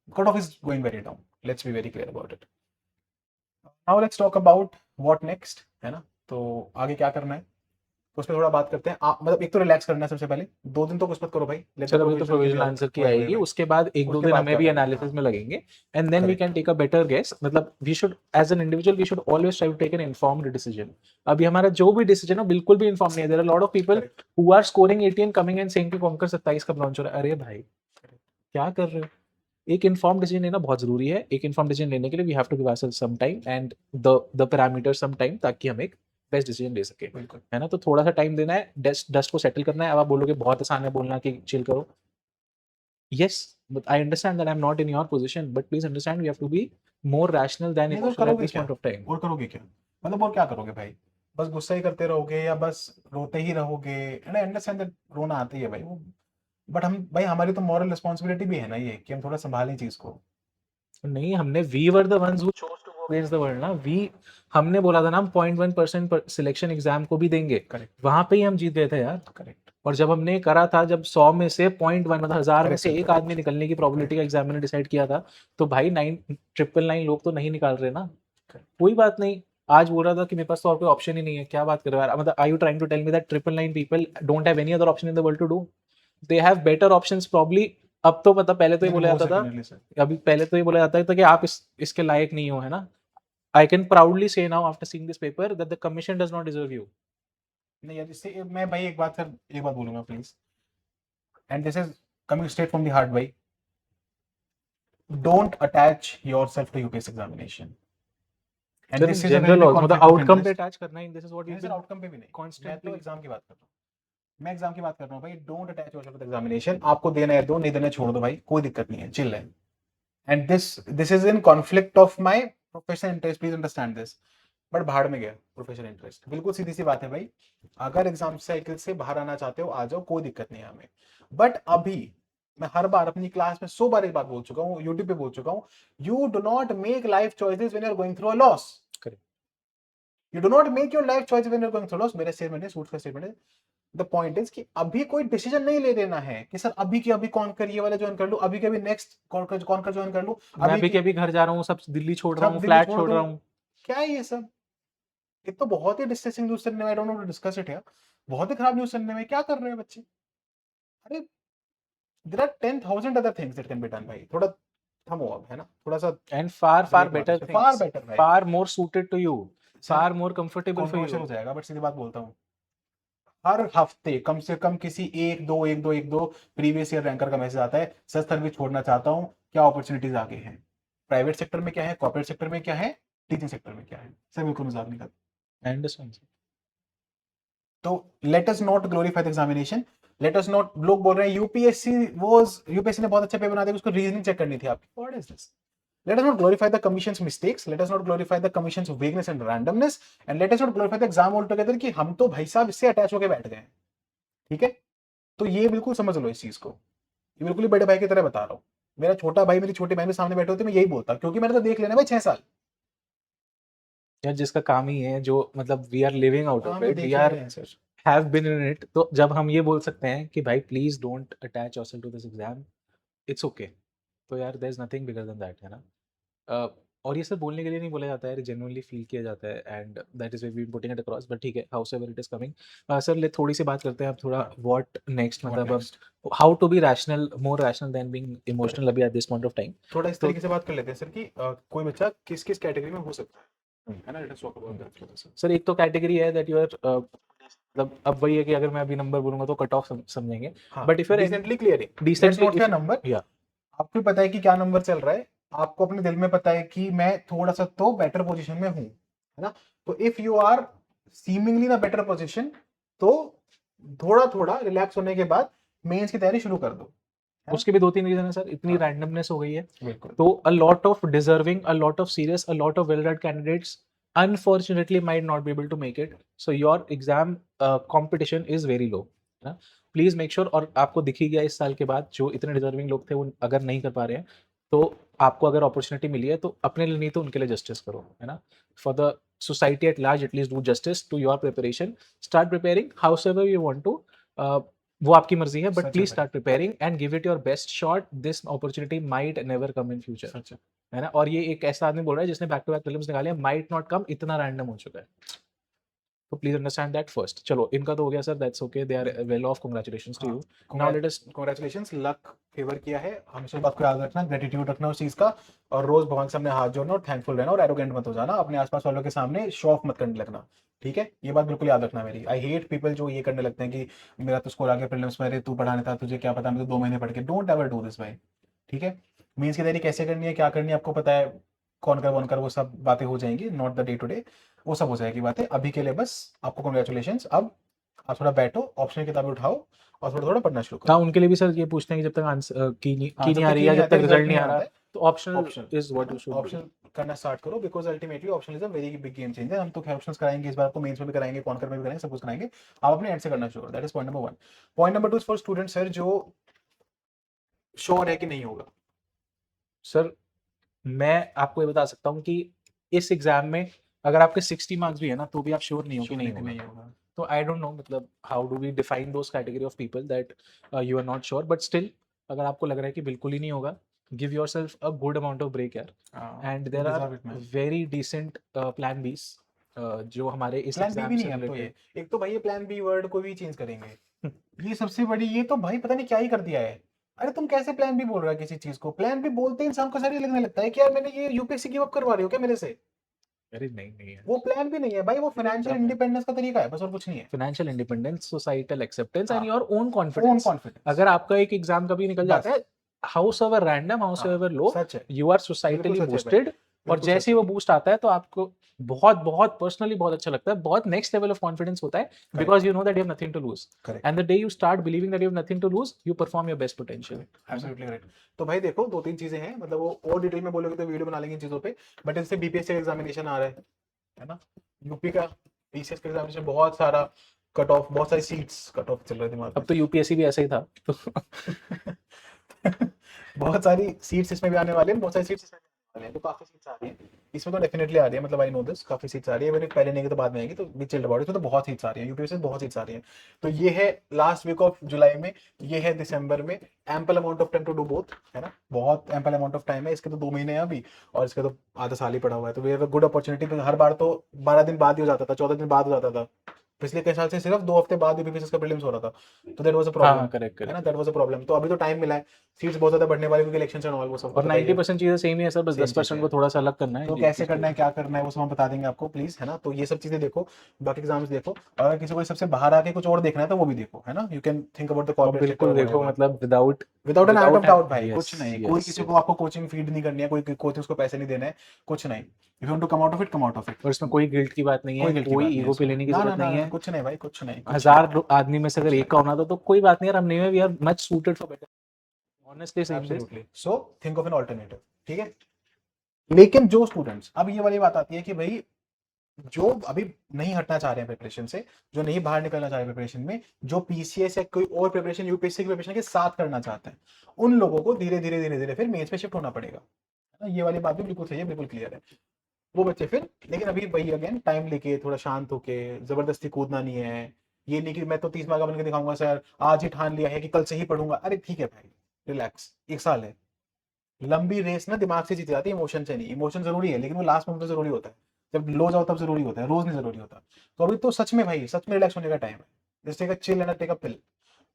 Speaker 1: cut off is going very down, let's be very clear about it. Now let's talk about what next, है ना? तो आगे क्या करना है, तो उस पर थोड़ा बात करते हैं। आप मतलब एक तो रिलैक्स करना है सबसे पहले, 2 दिन तो कुछ मत करो भाई, लेट द
Speaker 2: चलो, अभी तो
Speaker 1: प्रोविजनल की भी
Speaker 2: प्रोविजनल
Speaker 1: आउट।
Speaker 2: आंसर की
Speaker 1: वही वही
Speaker 2: आएगी,
Speaker 1: वही,
Speaker 2: उसके बाद 1-2
Speaker 1: उसके
Speaker 2: दिन
Speaker 1: बाद
Speaker 2: हमें
Speaker 1: क्या
Speaker 2: भी
Speaker 1: करना है?
Speaker 2: एनालिसिस
Speaker 1: हाँ,
Speaker 2: में लगेंगे, and then we
Speaker 1: correct.
Speaker 2: Can take a better guess. मतलब we should as an individual we should always try to take an informed decision. अभी हमारा जो भी डिसीजन है बिल्कुल भी इन्फॉर्म नहीं है। There are lot of people
Speaker 1: correct.
Speaker 2: Who are scoring 80 and coming and saying कि कॉन्कर 27 कब लॉन्च हो रहा है। अरे भाई, क्या कर रहे हो? एक इन्फॉर्म डिसीजन लेना बहुत जरूरी है। एक इन्फॉर्म डिसीजन लेने के लिए we have to give ourselves some time and the parameters some time, ताकि हम एक बेस्ट डिसीजन ले सके,
Speaker 1: बिल्कुल।
Speaker 2: है ना? तो थोड़ा सा टाइम देना है, डस्ट को सेटल करना है। अब आप बोलोगे बहुत आसान है बोलना कि चिल करो। Yes, but I understand that I'm not in your position, but please understand we have to be more rational than
Speaker 1: नहीं तो
Speaker 2: emotional at
Speaker 1: करोगे
Speaker 2: this
Speaker 1: क्या?
Speaker 2: point of time.
Speaker 1: और करोगे क्या? मतलब और क्या करोगे भाई? बस गुस्सा ही करते रहोगे, या बस रोते ही रहोगे? एंड आई अंडरस्टैंड दैट रोना आता ही है भाई वो, बट हम भाई, हमारी तो मॉरल रिस्पॉन्सिबिलिटी भी है ना ये, कि हम थोड़ा संभालें चीज को।
Speaker 2: नहीं, हमने we were the ones who chose to go against the world ना। हमने बोला था ना हम 0.1% पर सिलेक्शन एग्जाम को भी देंगे,
Speaker 1: करेक्ट।
Speaker 2: वहां पे ही हम जीत गए थे यार।
Speaker 1: करेक्ट।
Speaker 2: और जब हमने करा था, जब 100 में से 0.1 मतलब 1000 में
Speaker 1: करेक्ट
Speaker 2: से
Speaker 1: सर,
Speaker 2: एक
Speaker 1: करेक्ट।
Speaker 2: आदमी निकलने की प्रोबेबिलिटी का एग्जाम ने डिसाइड किया था, तो भाई 9,999 लोग तो नहीं निकाल रहे ना। कोई बात नहीं। आज बोल रहा था कि मेरे पास तो और कोई ऑप्शन ही नहीं है, क्या बात कर रहे हो यार? मतलब are you trying to tell me that 999 people don't have any other option in the world to do? They have better options probably. अब तो पता, पहले तो ये बोला जाता था, अभी पहले तो ये बोला जाता था कि आप इसके लायक नहीं हो, है ना। I can proudly say now after seeing this paper that the commission does not deserve you.
Speaker 1: नहीं यार, इससे मैं भाई एक बात बोलूंगा please, and this is coming straight from the heart भाई, don't attach yourself to UPSC examination, and
Speaker 2: sir
Speaker 1: this
Speaker 2: in
Speaker 1: is a very
Speaker 2: general
Speaker 1: big
Speaker 2: और मतलब
Speaker 1: कॉन्फ्लिक्ट ऑफ
Speaker 2: आउटकम पे
Speaker 1: इंटरेस्ट।
Speaker 2: अटैच करना है, दिस इज व्हाट यू
Speaker 1: नहीं sir,
Speaker 2: been
Speaker 1: outcome पे भी नहीं, मैं तो
Speaker 2: कांस्टेंटली।
Speaker 1: एग्जाम की बात कर रहा हूँ, मैं एग्जाम की बात कर रहा हूँ भाई। Don't attach yourself to examination, आपको देना है दो, नहीं देना है छोड़ दो भाई, कोई दिक्कत नहीं है, चिल है। And this is in conflict of my professional interest, please understand this. But भाड़ में गया प्रोफेशनल इंटरेस्ट, बिल्कुल सीधी सी बात है भाई। अगर एग्जाम साइकिल से बाहर आना चाहते हो आ जाओ, कोई दिक्कत नहीं है हमें। बट अभी मैं हर बार अपनी क्लास में 100 बार एक बात बोल चुका हूँ, यूट्यूब पे बोल चुका हूँ, you do not make life choices when you are going through a loss.
Speaker 2: Correct.
Speaker 1: You do not make your life choice when you are going through loss. मेरा स्टेटमेंट है, सूट का स्टेटमेंट है। द पॉइंट इज कि अभी कोई decision नहीं ले लेना है कि सर अभी के अभी कौन कर, ये वाला ज्वाइन कर लूं, अभी के अभी नेक्स्ट कौन कर ज्वाइन कर लूं,
Speaker 2: मैं
Speaker 1: अभी
Speaker 2: अभी के
Speaker 1: की
Speaker 2: अभी घर जा रहा हूँ, सब दिल्ली छोड़ रहा
Speaker 1: सब
Speaker 2: हूँ,
Speaker 1: दिल्ली
Speaker 2: फ्लैट
Speaker 1: छोड़
Speaker 2: छोड़
Speaker 1: दूं।
Speaker 2: रहा हूँ।
Speaker 1: क्या है ये सब? ये तो बहुत ही डिस्ट्रेसिंग न्यूज सुनने में, I don't know to discuss it here. बहुत ही खराब न्यूज सुनने में, क्या कर रहे हैं बच्चे? अरे there are 10,000 other things that can be done भाई, थोड़ा थमो अब, है ना, थोड़ा सा
Speaker 2: एंड फार
Speaker 1: ब्रेक मारो
Speaker 2: बेटर
Speaker 1: इसमें, फार
Speaker 2: थिंग्स,
Speaker 1: बेटर भाई।
Speaker 2: Far more suited to you,
Speaker 1: sir
Speaker 2: far more comfortable for
Speaker 1: controversial
Speaker 2: you.
Speaker 1: हो जाएगा, बट सीधी बात बोलता हूँ, हर हफ्ते कम से कम किसी एक दो प्रीवियस ईयर रैंकर का मैसेज आता है, सर सर्विस छोड़ना चाहता हूँ, क्या अपॉर्चुनिटीज आगे हैं, प्राइवेट सेक्टर में क्या है, कॉर्पोरेट सेक्टर में क्या है, टीचिंग सेक्टर में क्या है। सर बिल्कुल मजाक नहीं करता।
Speaker 2: I understand.
Speaker 1: तो let us not glorify the examination, let us not, लोग बोल रहे हैं यूपीएससी ने बहुत अच्छा पेपर बना दिया, उसको रीजनिंग चेक करनी थी आपकी, what is this? Let us not glorify the commission's mistakes. Let us not glorify the commission's weakness and randomness. And let us not glorify the exam altogether कि हम तो भाई साहब इससे अटैच होके बैठ गए हैं। ठीक है? तो ये बिल्कुल समझ लो इस चीज को, ये बिल्कुल ही बड़े भाई की तरह बता रहा हूँ। मेरा छोटा भाई, मेरी छोटी बहन भी सामने बैठे होते, मैं यही बोलता, क्योंकि मैंने तो देख लेना भाई 6 साल।
Speaker 2: यार जिसका काम ही है, जो मतलब we are living out of
Speaker 1: हम भी
Speaker 2: इट, वी
Speaker 1: देख ही
Speaker 2: आर
Speaker 1: रहे हैं sir.
Speaker 2: Have been in it, तो जब हम ये बोल सकते हैं कि भाई please don't attach yourself to this exam, it's okay. तो यार there is nothing bigger than that, है ना। और ये सब बोलने के लिए नहीं बोला जाता है, जेन्युइनली फील किया जाता है, and that is we been putting it across. But ठीक है, however it is coming. Sir ले थोड़ी सी बात करते हैं अब, थोड़ा
Speaker 1: हाँ,
Speaker 2: व्हाट नेक्स्ट,
Speaker 1: what
Speaker 2: मतलब अब
Speaker 1: next?
Speaker 2: How to be rational, more rational than being
Speaker 1: Correct.
Speaker 2: Emotional अभी at this point of time.
Speaker 1: थोड़ा इस
Speaker 2: तो
Speaker 1: तरीके से बात कर लेते हैं सर कि कोई बच्चा किस किस कैटेगरी में हो सकता है ना, let us talk about that.
Speaker 2: Sir एक तो कैटेगरी है दैट यू आर, मतलब अब वही है कि अगर मैं अभी नंबर बोलूंगा तो कट ऑफ समझेंगे।
Speaker 1: हाँ,
Speaker 2: but if
Speaker 1: decently clearing, let's
Speaker 2: decently
Speaker 1: not
Speaker 2: if,
Speaker 1: से नंबर।
Speaker 2: या
Speaker 1: आपको पता है कि क्या नंबर चल रहा है, आपको अपने दिल में पता है कि मैं थोड़ा सा तो बेटर पोजीशन में हूं, है ना। तो if you are seemingly in a better position, तो थोड़ा थोड़ा रिलैक्स होने के बाद मेंस की तैयारी शुरू कर दो, है ना?
Speaker 2: उसके भी 2-3 रीजन है सर, इतनी
Speaker 1: हाँ,
Speaker 2: रैंडमनेस हो गई है।
Speaker 1: बिल्कुल।
Speaker 2: तो अ lot of deserving, a lot of serious, a lot of well read candidates unfortunately might not be able to make it, so your exam competition is very low, है ना। प्लीज मेक श्योर, और आपको दिख ही गया इस साल के बाद जो इतने डिजर्विंग लोग थे वो अगर नहीं कर पा रहे हैं, तो आपको अगर अपॉर्चुनिटी मिली है तो अपने लिए नहीं तो उनके लिए जस्टिस करो, है ना। For the society at large at least do justice to your preparation, start preparing howsoever you want to, वो आपकी मर्जी है, बट
Speaker 1: सच है
Speaker 2: प्लीज
Speaker 1: भाई,
Speaker 2: start preparing and give it your best shot, this opportunity might never come in future,
Speaker 1: सच है।
Speaker 2: है ना। और ये एक ऐसा आदमी बोल रहा है जिसने बैक टू बैक फिल्म्स निकाले, माइट नॉट कम, इतना रैंडम हो चुका है। तो प्लीज अंडरस्टैंड दैट फर्स्ट। चलो इनका तो हो गया sir, that's okay, they are well off, congratulations to
Speaker 1: हाँ,
Speaker 2: you. Now let us,
Speaker 1: congratulations, luck favour किया है, हमेशा बात को याद रखना, ग्रेटिट्यूड रखना उस चीज का, और रोज भगवान के सामने हाथ जोड़ना और थैंकफुल रहना, और एरोगेंट मत हो जाना, अपने आसपास वालों के सामने शो ऑफ मत करने लगना। ठीक है, ये बात बिल्कुल याद रखना मेरी। आई हेट पीपल जो ये करने लगते हैं कि मेरा तो स्कोर आ गया प्रीलिम्स में, अरे तू पढ़ाने था, तुझे क्या पता, मैं तो 2 महीने पढ़ के, डोंट एवर डू दिस भाई। ठीक है, मीन्स की तैयारी कैसे करनी है, क्या करनी है, आपको पता है, कौन कर वो सब बातें हो जाएंगी, not the day to day, वो सब हो जाएगी बातें। अभी के लिए बस आपको कॉन्ग्रेचुलेशन। अब आप थोड़ा बैठो, ऑप्शनल किताबें उठाओ और थोड़ा थोड़ा पढ़ना शुरू
Speaker 2: हाँ
Speaker 1: करो।
Speaker 2: उनके लिए भी सर ये पूछते हैं कि जब तक आंसर
Speaker 1: हाँ,
Speaker 2: की
Speaker 1: जब
Speaker 2: नहीं आ
Speaker 1: तक
Speaker 2: रही
Speaker 1: की
Speaker 2: है,
Speaker 1: नहीं
Speaker 2: जब
Speaker 1: आती,
Speaker 2: तक
Speaker 1: रिजल्ट
Speaker 2: रिजल्ट नहीं
Speaker 1: नहीं
Speaker 2: आ रहा,
Speaker 1: आता है,
Speaker 2: तो optional
Speaker 1: option,
Speaker 2: is what you should do.
Speaker 1: Option करना स्टार्ट करो, because ultimately option is a very big game changer. हम तो ऑप्शंस कराएंगे इस बार, आपको मेंस में भी कराएंगे, कॉन्कर में भी कराएंगे, सब कुछ कराएंगे, आप अपने एंड से करना शुरू करो। That is point number 1। Point number 2 is for students sir जो श्योर है कि नहीं होगा।
Speaker 2: सर मैं आपको ये बता सकता हूँ कि इस एग्जाम में अगर आपके 60 मार्क्स भी है ना, तो भी आप श्योर नहीं हो कि
Speaker 1: श्योर
Speaker 2: नहीं
Speaker 1: है कि
Speaker 2: होगा।
Speaker 1: नहीं होगा।
Speaker 2: तो आई डोंट नो, मतलब how do we define those category of people that you are not sure, but still अगर आपको लग रहा है कि बिल्कुल ही नहीं होगा, give yourself a good amount of break यार,
Speaker 1: हाँ,
Speaker 2: and
Speaker 1: you
Speaker 2: there are
Speaker 1: deserve it man.
Speaker 2: Very decent plan बीस। जो हमारे इस
Speaker 1: प्लान बी
Speaker 2: एग्जाम
Speaker 1: भी
Speaker 2: से
Speaker 1: नहीं है अब तो
Speaker 2: रिलेटेड।
Speaker 1: ये, एक तो भाई ये प्लान बी वर्ड को भी चेंज करेंगे, ये सबसे बड़ी, ये तो भाई पता नहीं क्या ही कर दिया है। अरे तुम कैसे प्लान बी बोल रहा है किसी चीज को, प्लान बी बोलते ही इंसान को सर ये लगने लगता है कि यार मैंने ये यूपीएससी गिव अप करवा रही हो क्या मेरे से।
Speaker 2: अरे नहीं नहीं है,
Speaker 1: वो प्लान भी नहीं है भाई, वो फाइनेंशियल इंडिपेंडेंस का तरीका है बस, और कुछ नहीं है।
Speaker 2: Financial independence, societal acceptance and
Speaker 1: हाँ,
Speaker 2: your own
Speaker 1: own
Speaker 2: confidence.
Speaker 1: Confidence,
Speaker 2: अगर आपका एक एग्जाम कभी निकल जाता
Speaker 1: बस।
Speaker 2: है, हाउस एवर रैंडम, हाउस
Speaker 1: हाँ,
Speaker 2: एवर लो,
Speaker 1: सच है,
Speaker 2: यू आर
Speaker 1: बिल्कुल
Speaker 2: सोसाइटली
Speaker 1: सच है भाई,
Speaker 2: बूस्टेड। और
Speaker 1: बिल्कुल
Speaker 2: जैसे
Speaker 1: सच
Speaker 2: ही
Speaker 1: है।
Speaker 2: वो बूस्ट आता है तो आपको बहुत बहुत पर्सनली बहुत अच्छा लगता है, बहुत नेक्स्ट लेवल ऑफ कॉन्फिडेंस होता है, because you know that you have nothing to lose.
Speaker 1: Correct,
Speaker 2: and the day you start believing that you have nothing to lose, you perform your best potential.
Speaker 1: Absolutely correct. तो भाई देखो दो तीन चीजें हैं, मतलब वो और डिटेल में बोलोगे तो वीडियो बना लेंगे इन चीजों पे, बट इससे बीपीएससी का एग्जामिनेशन आ रहा है ना, यूपी का पीसीएस का एग्जामिनेशन, बहुत सारा कट ऑफ, बहुत सारी सीट्स कट ऑफ चल रहे दिमाग
Speaker 2: अब
Speaker 1: में।
Speaker 2: तो यूपीएससी भी ऐसा ही था तो
Speaker 1: बहुत सारी सीट्स इसमें भी आने वाले हैं, बहुत सारी सीट्स इसमें भी आने वाले हैं, तो काफी सीट्स आ रही हैं इसमें, तो डेफिनेटली आ रही है, मतलब आई नो दिस, काफी सीट्स आ रही है, मैंने पहले नहीं की तो बाद में आएंगी, तो बी चिल्ड अबाउट, इसमें तो बहुत सीट्स आ रही हैं यूपीएससी में, बहुत सीट्स आ रही हैं। तो ये है लास्ट वीक ऑफ जुलाई में, ये है दिसंबर में, ample amount of time to do both, है ना, बहुत एम्पल अमाउंट ऑफ टाइम है, इसके तो 2 महीने हैं अभी, और इसके तो आधा साल ही पड़ा हुआ है, तो we have a good opportunity. हर बार तो 12 दिन बाद ही हो जाता था, 14 दिन बाद हो जाता था, पिछले कई साल से सिर्फ 2 हफ्ते बाद यूपीएससी का प्रीलिम्स हो रहा था, तो दैट वाज अ प्रॉब्लम,
Speaker 2: हाँ करेक्ट
Speaker 1: है ना,
Speaker 2: correct.
Speaker 1: That was a problem. तो अभी तो टाइम मिला है, सीट्स बहुत ज्यादा बढ़ने वाली, क्योंकि इलेक्शन एंड ऑल वो सबको
Speaker 2: और
Speaker 1: पता ही है,
Speaker 2: 90% चीजें सेम ही है सर, बस
Speaker 1: सेम चीज
Speaker 2: 10%
Speaker 1: है।
Speaker 2: को थोड़ा सा अलग करना है
Speaker 1: तो
Speaker 2: जी
Speaker 1: कैसे
Speaker 2: चीज
Speaker 1: करना है, क्या करना है, वो सब हम बता देंगे आपको प्लीज, है ना। तो ये सब चीजें देखो, बाकी एग्जाम्स देखो, और अगर किसी को सबसे बाहर आके कुछ और देखना है तो वो भी देखो, है ना, you can think about the
Speaker 2: और
Speaker 1: कॉर्पोरेट सेक्टर
Speaker 2: बिल्कुल
Speaker 1: और
Speaker 2: देखो,
Speaker 1: व्हाटएवर,
Speaker 2: मतलब without
Speaker 1: without an out of
Speaker 2: without
Speaker 1: doubt भाई,
Speaker 2: यस
Speaker 1: कुछ नहीं, कोई
Speaker 2: यस
Speaker 1: किसी को
Speaker 2: यस।
Speaker 1: आपको कोचिंग फीड नहीं करनी है, कोई कोचिंग उसको पैसे नहीं देना है, कुछ नहीं, if you want to come out of it, come out of it,
Speaker 2: और इसमें कोई गिल्ट की बात नहीं है,
Speaker 1: कोई गिल्ट की
Speaker 2: कोई
Speaker 1: बात नहीं है
Speaker 2: ईगो पे
Speaker 1: इसमें,
Speaker 2: लेने की
Speaker 1: ना ना
Speaker 2: जरूरत
Speaker 1: ना
Speaker 2: नहीं
Speaker 1: ना,
Speaker 2: है।
Speaker 1: कुछ नहीं भाई, कुछ नहीं, कुछ नहीं,
Speaker 2: 1000 आदमी में से अगर
Speaker 1: कुछ
Speaker 2: एक का
Speaker 1: नहीं,
Speaker 2: होना तो कोई बात नहीं यार, हम नहीं, we are much suited for better, honestly saying this.
Speaker 1: Absolutely. So think of an alternative, ठीक है। लेकिन जो स्टूडेंट्स, अब ये वाली बात आती है कि भाई जो अभी नहीं हटना चाह रहे हैं प्रिपरेशन से, जो नहीं बाहर निकलना चाह रहे प्रिपरेशन में, जो पीसीएस या कोई और प्रिपरेशन यूपीएससी की प्रिपरेशन के साथ करना चाहते हैं, उन लोगों को धीरे धीरे फिर मेंस पे शिफ्ट होना पड़ेगा, है ना, ये वाली बात भी बिल्कुल सही है, बिल्कुल क्लियर है। वो बच्चे फिर, लेकिन अभी वही अगेन टाइम लेके थोड़ा शांत होके, जबरदस्ती कूदना नहीं है, ये नहीं कि मैं तो 30 मार्क का बन के दिखाऊंगा सर, आज ही ठान लिया है कि कल से ही पढ़ूंगा, अरे ठीक है भाई, रिलैक्स, 1 साल है, लंबी रेस ना दिमाग से जीती जाती है, इमोशन से नहीं, इमोशन जरूरी है लेकिन वो लास्ट मोमेंट पे जरूरी होता है, जब लो जाओ तब जरूरी होता है, रोज नहीं जरूरी होता। तो अभी तो सच में भाई, सच में रिलैक्स होने का टाइम है, just take a chill and take a pill.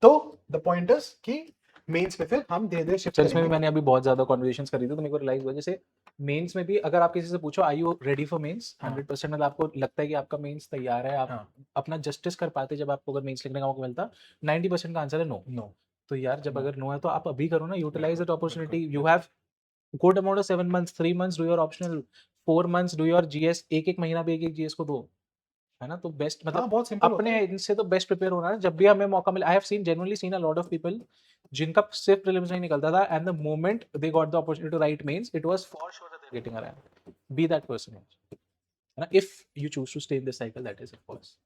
Speaker 1: तो द पॉइंट इज कि मेंस पे फिर हम धीरे धीरे शिफ्ट
Speaker 2: सर इसमें भी
Speaker 1: करेंगे।
Speaker 2: मैंने अभी बहुत ज्यादा कॉन्वर्सेशंस करी थी, तो मेरे को रियलाइज हुआ जैसे मेंस में भी अगर आप किसी से पूछो आई यू रेडी फॉर मेंस,
Speaker 1: हाँ
Speaker 2: 100% मतलब आपको लगता है कि आपका मेंस तैयार है, आप
Speaker 1: हाँ,
Speaker 2: अपना जस्टिस कर पाते जब आपको अगर मेंस लिखने का मौका मिलता, 90% का आंसर है नो।
Speaker 1: नो,
Speaker 2: तो यार जब
Speaker 1: नो,
Speaker 2: अगर नो है तो आप अभी करो ना, यूटिलाइज दैट
Speaker 1: बिल्कुल,
Speaker 2: अपॉर्चुनिटी,
Speaker 1: बिल्कुल,
Speaker 2: you have good amount of 7 months, 3 months do your optional, 4 months do your GS, एक महीना भी एक जीएस को दो, है ना, तो बेस्ट
Speaker 1: हाँ
Speaker 2: मतलब
Speaker 1: बहुत सिंपल होता
Speaker 2: अपने
Speaker 1: है।
Speaker 2: इनसे तो बेस्ट प्रिपेयर होना है जब भी हमें मौका मिले। I have seen genuinely seen a lot of people जिनका सिर्फ प्रीलिम्स नहीं निकलता था, and the moment they got the opportunity to write mains, it was for sure that they getting a rank, be that person, है ना, if you choose to stay in this cycle, that is of course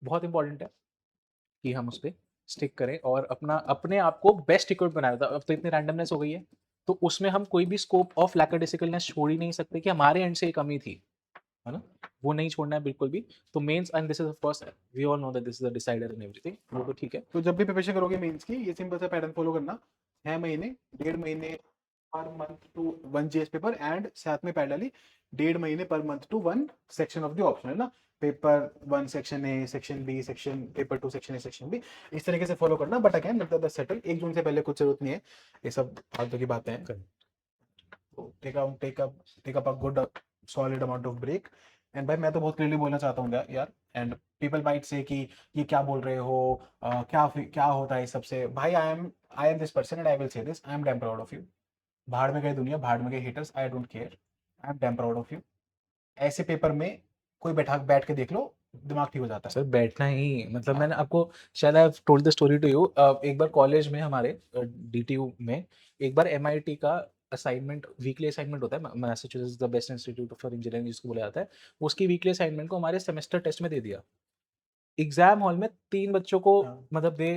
Speaker 2: बहुत important है कि हम उस पर stick करें और अपना अपने आप को बेस्ट इक्विप बनाया था। अब तो इतनी रैंडमनेस हो गई है, तो उसमें हम कोई भी स्कोप ऑफ लैकेडिसिकलनेस छोड़ ही नहीं सकते कि हमारे एंड से ये कमी थी, है ना, वो नहीं छोड़ना है बिल्कुल भी। तो mains, and this is of course we all know that this is the decider in everything, वो तो ठीक है।
Speaker 1: तो जब भी प्रिपरेशन करोगे मेंस की, ये सिंपल सा पैटर्न फॉलो करना, 6 महीने, 1.5 महीने पर month to 1 GS paper, and साथ में पैरेलली 1.5 महीने पर month to 1 section of the option, है ना, paper 1 section A, section B, section paper 2 section A, section B, इस तरीके से फॉलो करना। बट अगेन लगता है सेटल 1 जून से पहले कुछ जरूरत नहीं है, ये सब फालतू की बातें हैं। तो take up a good solid amount of break. And भाई मैं तो बहुत क्लियरली बोलना चाहता हूँ यार, एंड पीपल माइट से कि ये क्या बोल रहे हो, क्या होता है इस सबसे, भाई I am this person and I will say this, I am damn proud of you. भाड़ में गए दुनिया, भाड़ में गए haters, I don't care, I am damn proud of you. ऐसे पेपर में कोई बैठ के देख लो, दिमाग ठीक हो जाता है।
Speaker 2: सर बैठना ही मतलब,
Speaker 1: हाँ
Speaker 2: मैंने आपको शायद I have told the story to you, एक बार कॉलेज में हमारे डीटीयू में एक बार एमआईटी का असाइनमेंट, वीकली असाइनमेंट होता है, Massachusetts the best institute for engineering जिसको बोला जाता है, उसकी वीकली असाइनमेंट को हमारे सेमेस्टर टेस्ट में दे दिया। एग्जाम हॉल में 3 बच्चों को,
Speaker 1: हाँ,
Speaker 2: मतलब they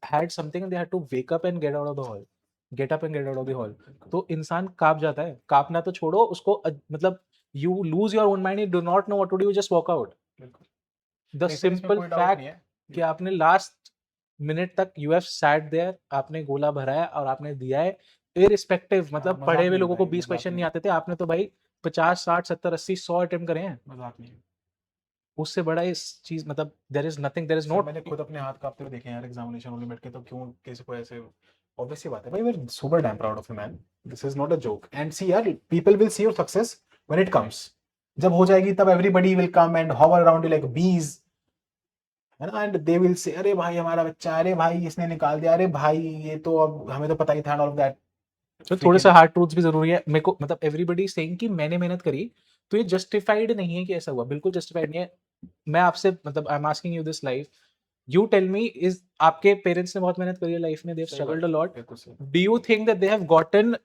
Speaker 2: had something, they had to wake up and get out of the hall, get up and get out of the hall. तो इंसान कांप जाता है, कांपना तो छोड़ो उसको, मतलब you lose your own mind, you do not know what to do, you just walk out.
Speaker 1: बिल्कुल,
Speaker 2: द
Speaker 1: नहीं सर, इसमें
Speaker 2: सिंपल
Speaker 1: कोई डाउट नहीं
Speaker 2: फैक्ट
Speaker 1: है।
Speaker 2: कि आपने लास्ट मिनट तक यू हैव सैट देयर, आपने गोला भरा है और आपने दिया है, इररिस्पेक्टिव, मतलब पढ़े
Speaker 1: मजाक
Speaker 2: हुए
Speaker 1: नहीं है
Speaker 2: लोगों को
Speaker 1: भाई,
Speaker 2: 20
Speaker 1: मजाक
Speaker 2: क्वेश्चन
Speaker 1: नहीं
Speaker 2: नहीं
Speaker 1: है,
Speaker 2: आते थे, आपने तो भाई 50 60 70 80 100 अटेम्प्ट करे हैं।
Speaker 1: मजाक नहीं है।
Speaker 2: उससे बड़ा इस चीज मतलब there is nothing, there is
Speaker 1: sir
Speaker 2: not.
Speaker 1: मैंने खुद अपने हाथ कांपते हुए देखे हैं यार एग्जामिनेशन हॉल में बैठ के, तो क्यों किसी को ऐसे, ऑब्वियस सी बात है भाई, we are super damn proud of you man, this is not a joke. And see यार, people will see your success when it comes, जब हो जाएगी तब everybody will come and hover around you like bees, है ना, and they will say अरे भाई हमारा बच्चा, अरे भाई इसने निकाल दिया, अरे भाई ये तो अब हमें तो पता ही था, ऑल ऑफ दैट।
Speaker 2: तो थोड़े से हार्ड ट्रूथ्स भी जरूरी है मेरे को, मतलब एवरीबॉडी सेइंग कि मैंने मेहनत करी, तो ये जस्टिफाइड नहीं है कि ऐसा हुआ, बिल्कुल जस्टिफाइड नहीं है। मैं आपसे मतलब I am asking you this life, you tell me, is आपके पेरेंट्स ने बहुत मेहनत करी है लाइफ में, they have struggled a lot,
Speaker 1: बिल्कुल सही।
Speaker 2: Do you think that they have gotten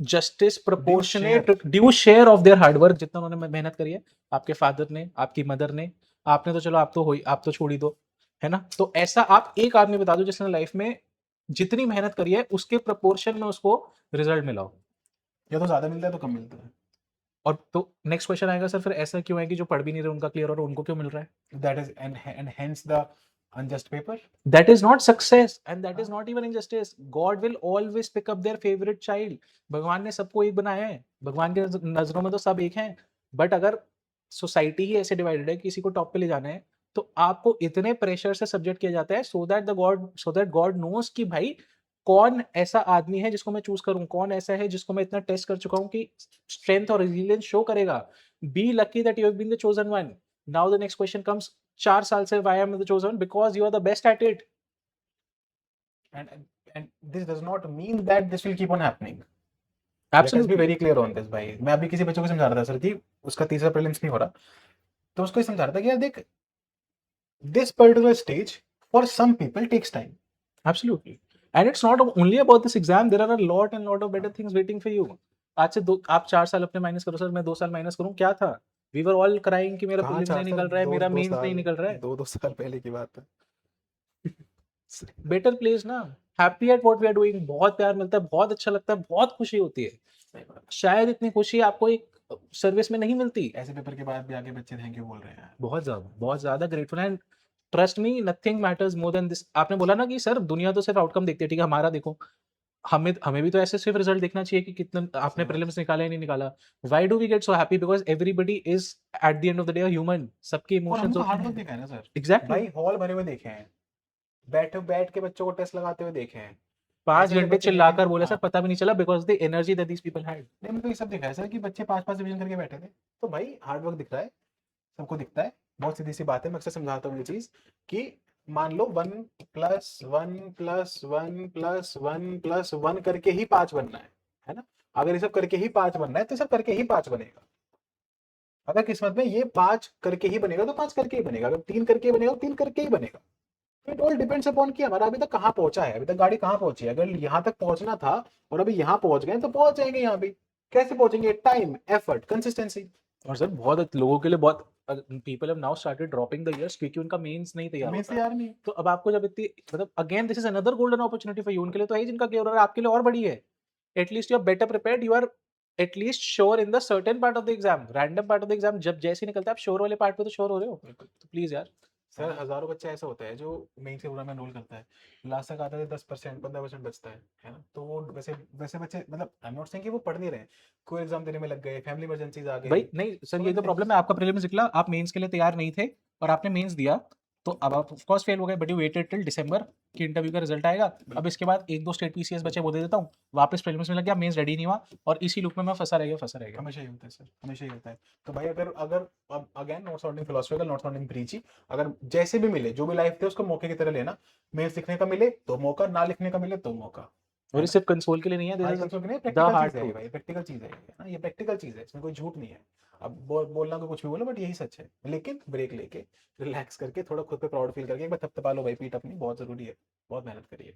Speaker 2: justice
Speaker 1: share.
Speaker 2: Proportionate due share of their hard work, जितना उन्होंने मेहनत करी है? आपके फादर ने, आपकी मदर ने, आपने तो चलो आप तो हुई, आप तो छोड़ ही दो, है ना? तो ऐसा आप एक आदमी बता दो जिसने लाइफ में जितनी मेहनत करी है उसके प्रोपोर्शन में उसको रिजल्ट मिला हो।
Speaker 1: या तो ज्यादा मिलता है तो कम मिलता है,
Speaker 2: और तो नेक्स्ट क्वेश्चन आएगा सर, फिर ऐसा क्यों है कि जो पढ़ भी नहीं रहे उनका क्लियर हो रहा है, उनको क्यों मिल रहा है?
Speaker 1: That is and hence the unjust paper.
Speaker 2: That is not success and that is not even injustice. God will always pick up their favorite child. भगवान ने सबको एक बनाया है, भगवान के नजरों में तो सब एक हैं, बट अगर सोसाइटी ही ऐसे डिवाइडेड है, किसी को टॉप पे ले जाना है, तो आपको इतने प्रेशर से सब्जेक्ट किया जाता है सो दैट गॉड नोस कि भाई कौन ऐसा आदमी है जिसको मैं चूज करूं, कौन ऐसा है जिसको मैं इतना टेस्ट कर चुका हूं कि स्ट्रेंथ और रेजिलियंस शो करेगा। Be lucky that you have been the chosen one. Now the next question comes, 4 साल से why am I the chosen? Because you are the best at it.
Speaker 1: And this does not mean that this will keep on happening. Let us be
Speaker 2: Absolutely.
Speaker 1: very clear on this भाई। मैं अभी किसी बच्चे को समझा रहा था sir कि उसका तीसरा प्रीलिम्स नहीं हो रहा, तो उसको ये समझा रहा था कि यार देख, this particular stage for some people takes time.
Speaker 2: Absolutely. And it's not only about this exam. There are a lot and lot of better things waiting for you. आज से दो आप 4 साल अपने माइनस करो सर, मैं 2 साल माइनस करूँ, क्या था? We were all crying कि मेरा
Speaker 1: कहाँ
Speaker 2: प्रीलिम्स नहीं
Speaker 1: चार साल,
Speaker 2: निकल रहा है,
Speaker 1: दो
Speaker 2: मेरा
Speaker 1: दो
Speaker 2: मेंस नहीं
Speaker 1: साल,
Speaker 2: निकल रहा है।
Speaker 1: दो साल पहले की बात है।
Speaker 2: बेटर प्लेस ना, happy at what we are doing, बहुत प्यार मिलता है, बहुत अच्छा लगता है, बहुत खुशी होती है।
Speaker 1: सही बात।
Speaker 2: शायद इतनी खुशी आपको एक सर्विस में नहीं मिलती।
Speaker 1: ऐसे पेपर के बाद भी आगे बच्चे थैंक यू बोल रहे हैं।
Speaker 2: बहुत ज्यादा ग्रेटफुल है। Trust me, nothing matters more than this. आपने बोला ना कि सर दुनिया तो सिर्फ आउटकम देखती है, ठीक है, हमारा देखो, हमें हमें भी तो ऐसे सिर्फ रिजल्ट देखना चाहिए कि कितना आपने प्रीलिम्स निकाला या नहीं निकाला। Why do we get so happy? Because everybody is at the end of the day human, सबके
Speaker 1: और
Speaker 2: इमोशंस
Speaker 1: हमने तो
Speaker 2: होते
Speaker 1: हार्ड वर्क
Speaker 2: हैं।
Speaker 1: देखा है ना सर,
Speaker 2: एग्जैक्टली।
Speaker 1: भाई हॉल भरे हुए देखे हैं, बैठ के बच्चों को टेस्ट लगाते हुए देखे हैं,
Speaker 2: 5
Speaker 1: ऐसे ऐसे
Speaker 2: घंटे
Speaker 1: बच्चे देखे हैं।
Speaker 2: चिल्लाकर बोले सर
Speaker 1: हाँ,
Speaker 2: पता भी नहीं चला, because the energy that these people had.
Speaker 1: नहीं मैंने तो ये सब देखा है सर कि बच्चे 5-5 डिवीजन करके बैठे थे, तो भाई हार्ड वर्क दिख रहा है, सबको दिखता है। बहुत सीधी सी बात है, मैं अक्सर समझाता हूँ ये चीज कि मान लो 1+1+1+1+1 करके ही 5 बनना है ना, अगर ये सब करके ही 5 बनना है तो सब करके ही 5 बनेगा। अगर किस्मत में ये 5 करके ही बनेगा तो 5 करके ही बनेगा, अगर 3 करके ही बनेगा तो 3 करके ही बनेगा। इट ऑल डिपेंड्स अपॉन कि हमारा अभी तक कहाँ पहुंचा है, अभी तक गाड़ी कहाँ पहुंची है। अगर यहाँ तक पहुंचना था और अभी यहाँ पहुंच गए तो पहुंच जाएंगे यहाँ भी। कैसे पहुंचेंगे? Time, effort, consistency.
Speaker 2: और सर बहुत लोगों के लिए बहुत people have now started dropping the years क्योंकि उनका मेंस नहीं तैयार
Speaker 1: मेन से
Speaker 2: होता।
Speaker 1: यार नहीं,
Speaker 2: तो अब आपको जब इतनी मतलब again this is another golden opportunity for you. उनके लिए तो है ही जिनका क्लियर हो रहा है, आपके लिए और बड़ी है। At least you are better prepared, you are at least sure in the certain part of the exam. Random part of the exam जब जैसे ही निकलता है आप श्योर वाले पार्ट पे तो श्योर हो रहे हो।
Speaker 1: बिल्कुल
Speaker 2: तो प्लीज यार।
Speaker 1: सर, हजारों बच्चे ऐसा होता है जो मेन से पूरा में एनरोल करता है, लास्ट तक आता है 10% 15% बचता है ना, तो वो वैसे वैसे बच्चे, मतलब आई एम नॉट सेइंग कि वो पढ़ नहीं रहे, कोई एग्जाम देने में लग गए, फैमिली इमरजेंसीज आ
Speaker 2: भाई
Speaker 1: गई।
Speaker 2: नहीं सर,
Speaker 1: so
Speaker 2: ये तो
Speaker 1: many
Speaker 2: प्रॉब्लम
Speaker 1: things।
Speaker 2: है, आपका प्रीलिम्स निकला, आप मेंस के लिए तैयार नहीं थे और आपने मेंस दिया, तो अब आप ऑफ कोर्स फेल हो गए, बट यू वेटेड टिल दिसंबर कि इंटरव्यू का रिजल्ट आएगा। अब इसके बाद 1-2 स्टेट पीसीएस बचे, वो दे देता हूँ, वापस प्रीलिम्स में लग गया, मेंस रेडी नहीं हुआ, और इसी लूप में मैं फंसा रह गया।
Speaker 1: हमेशा ही होता है सर, हमेशा ही होता है। तो भाई अगर अगर अब again, not sounding philosophical, not sounding preachy, अगर जैसे भी मिले, जो भी लाइफ थे उसको मौके की तरह लेना। मेंस लिखने का मिले तो मौका, ना लिखने का मिले तो मौका,
Speaker 2: और
Speaker 1: है
Speaker 2: ये
Speaker 1: ना।
Speaker 2: सिर्फ कंसोल के लिए नहीं है,
Speaker 1: भाई
Speaker 2: दिस
Speaker 1: कंसोल की नहीं,
Speaker 2: इज द
Speaker 1: प्रैक्टिकल
Speaker 2: हार्ड
Speaker 1: चीज है ये
Speaker 2: ट्रूथ।
Speaker 1: भाई, प्रैक्टिकल चीज है ये, है ना, ये प्रैक्टिकल चीज है, इसमें कोई झूठ नहीं है। अब बोलना तो कुछ भी बोलो, बट यही सच है। लेकिन ब्रेक लेके, रिलैक्स करके, थोड़ा खुद पे प्राउड फील करके एक बार थपथपा लो भाई पीठ अपनी, बहुत जरूरी है, बहुत मेहनत करिए।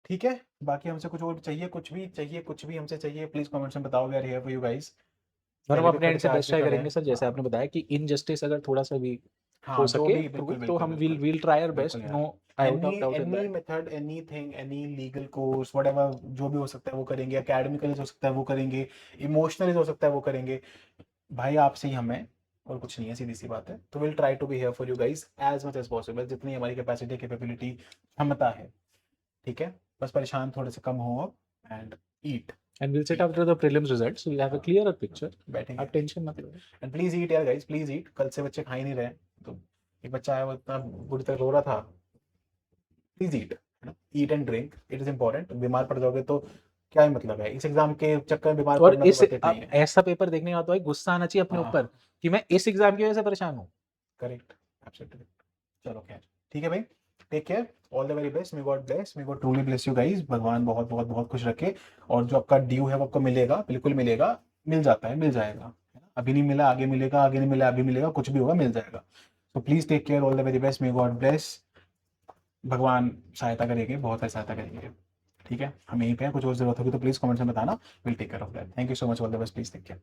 Speaker 1: ठीक है, बाकी हमसे कुछ और चाहिए, कुछ भी हमसे चाहिए, प्लीज कमेंट्स में बताओ, we are here for you guys.
Speaker 2: और हम
Speaker 1: पहले भी
Speaker 2: अपने
Speaker 1: खड़े
Speaker 2: एंड
Speaker 1: थे,
Speaker 2: से
Speaker 1: आज
Speaker 2: बेस्ट
Speaker 1: भी
Speaker 2: ट्राई
Speaker 1: खड़े
Speaker 2: करेंगे
Speaker 1: हैं।
Speaker 2: सर, जैसे
Speaker 1: हाँ
Speaker 2: आपने बताया कि इनजस्टिस अगर थोड़ा सा भी
Speaker 1: हाँ,
Speaker 2: हो
Speaker 1: जो
Speaker 2: सके
Speaker 1: भी,
Speaker 2: प्रूव,
Speaker 1: बिल्कुल
Speaker 2: तो
Speaker 1: बिल्कुल
Speaker 2: हम
Speaker 1: बिल्कुल
Speaker 2: विल ट्राई आवर बेस्ट,
Speaker 1: बिल्कुल यार।
Speaker 2: No out
Speaker 1: any
Speaker 2: of doubt in
Speaker 1: any
Speaker 2: that.
Speaker 1: Method, anything, any legal course, whatever, जो भी हो सकता है वो करेंगे, एकेडमिकली हो सकता है वो करेंगे, इमोशनली हो सकता है वो करेंगे। भाई आपसे ही हमें, और कुछ नहीं है, सीधी सी बात है। तो will try to be here for you guys as much as possible, जितनी हमारी कैपेसिटी, कैपेबिलिटी, क्षमता है। ठीक है, बस परेशान थोड़े से कम हो and eat.
Speaker 2: and we'll sit after the prelims results, so we'll have a clearer picture.
Speaker 1: बैठेंगे
Speaker 2: आप टेंशन मत लो.
Speaker 1: एंड प्लीज ईट यार गाइस, प्लीज ईट. कल से बच्चे खा ही नहीं रहे. तो एक बच्चा आया वो इतना बुरी तरह रो रहा था. प्लीज ईट, है ना. Eat and drink, it is important. बीमार पड़ जाओगे तो क्या ही मतलब है इस एग्जाम के चक्कर में बीमार
Speaker 2: और
Speaker 1: पड़ना.
Speaker 2: इस
Speaker 1: तो worth it नहीं है.
Speaker 2: ऐसा पेपर देखने का तो भाई गुस्सा आना चाहिए अपने
Speaker 1: हाँ.
Speaker 2: ऊपर कि मैं इस एग्जाम की वजह से परेशान हूँ.
Speaker 1: Correct, absolutely. चलो खैर ठीक है भाई. Take care, all the very best. May God bless, may God truly bless you guys. भगवान बहुत बहुत बहुत खुश रखे. और जो आपका ड्यू है वो आपको मिलेगा, बिल्कुल मिलेगा. मिल जाता है, मिल जाएगा, है ना. अभी नहीं मिला आगे मिलेगा, आगे नहीं मिला अभी मिलेगा. कुछ भी होगा मिल जाएगा. तो please take care, all the very best. May God bless. भगवान सहायता करेंगे, बहुत सारी सहायता करेंगे. ठीक है, हम यहीं पे हैं. कुछ और जरूरत होगी तो प्लीज कमेंट्स में बताना. Will take care of that. Thank you so much, all the best. Please take care.